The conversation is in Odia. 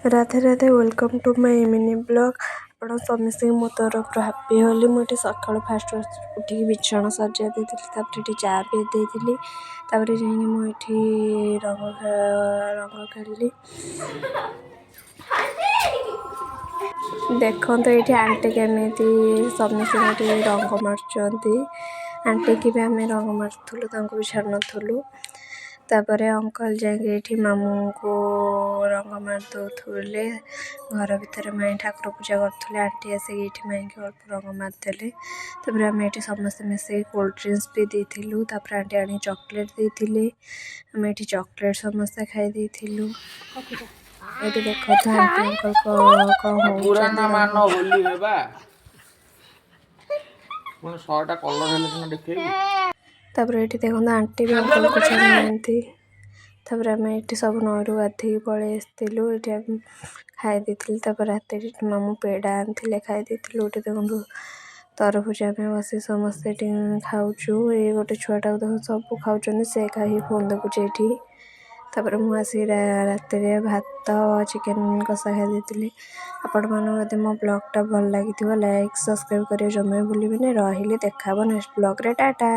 Radhe Radhe welcome to my mini blog ଆପଣ ସମସ୍ତଙ୍କୁ ମୋ ତରଫରୁ ହାପି ହୋଲି। ମୁଁ ଏଠି ସକାଳୁ ଫାଷ୍ଟ ଉଠିକି ବିଛଣା ସଜା ଦେଇଥିଲି, ତାପରେ ଏଠି ଚା ପିଇ ଦେଇଥିଲି, ତାପରେ ଯାଇକି ମୁଁ ଏଠି ରଙ୍ଗ ଖେଳିଲି। ଦେଖନ୍ତୁ ଏଇଠି ଆଣ୍ଟି କେମିତି ସମସ୍ତଙ୍କୁ ଏଠି ରଙ୍ଗ ମାରୁଛନ୍ତି। ଆଣ୍ଟିକି ବି ଆମେ ରଙ୍ଗ ମାରୁଥିଲୁ, ତାଙ୍କୁ ବି ଛାଡ଼ୁନଥିଲୁ। ତାପରେ ଅଙ୍କଲ ଯାଇକି ଏଠି ମାମୁଁଙ୍କୁ ରଙ୍ଗ ମାରି ଦେଉଥିଲେ। ଘର ଭିତରେ ମାଇଁ ଠାକୁର ପୂଜା କରୁଥିଲେ, ଆଣ୍ଟି ଆସିକି ଏଠି ମାଇଁକି ଅଳ୍ପ ରଙ୍ଗ ମାରିଦେଲେ। ତାପରେ ଆମେ ଏଠି ସମସ୍ତେ ମିଶିକି କୋଲ୍ଡ ଡ୍ରିଙ୍କସ୍ ବି ଦେଇଥିଲୁ। ତାପରେ ଆଣ୍ଟି ଆଣିକି ଚକୋଲେଟ୍ ଦେଇଥିଲେ, ଆମେ ଏଠି ଚକୋଲେଟ୍ ସମସ୍ତେ ଖାଇ ଦେଇଥିଲୁ। ଏଠି ଦେଖନ୍ତୁ ଆଣ୍ଟି ଅଙ୍କଲ କ'ଣ ହେଉଛନ୍ତି। ତାପରେ ଏଠି ଦେଖନ୍ତୁ ଆଣ୍ଟି ବି ଅଙ୍କଲକୁ ଛାଡ଼ୁନାହାନ୍ତି। ତାପରେ ଆମେ ଏଠି ସବୁ ନଈରୁ ଗାଧେଇକି ପଳେଇ ଆସିଥିଲୁ। ଏଠି ଆମେ ଖାଇ ଦେଇଥିଲୁ। ତାପରେ ରାତିରେ ମାମୁଁ ପେଡ଼ା ଆଣିଥିଲେ, ଖାଇ ଦେଇଥିଲୁ। ଏଠି ଦେଖନ୍ତୁ ତରଭୁଜ ଆମେ ବସି ସମସ୍ତେ ଏଠି ଖାଉଛୁ। ଏଇ ଗୋଟେ ଛୁଆଟାକୁ ଦେଖନ୍ତୁ ସବୁ ଖାଉଛନ୍ତି, ସେ ଖାଇ ଫୋନ୍ ଦେଖୁଛି ଏଠି। ତାପରେ ମୁଁ ଆସିକି ରାତିରେ ଭାତ ଚିକେନ୍ କଷା ଖାଇ ଦେଇଥିଲି। ଆପଣମାନଙ୍କୁ ଯଦି ମୋ ବ୍ଲଗ୍ଟା ଭଲ ଲାଗିଥିବ ଲାଇକ୍ ସବସ୍କ୍ରାଇବ୍ କରିବା ଜମା ଭୁଲିବେନି। ରହିଲି, ଦେଖା ହେବ ନେକ୍ସଟ ବ୍ଲଗ୍ରେ। ଟାଟା।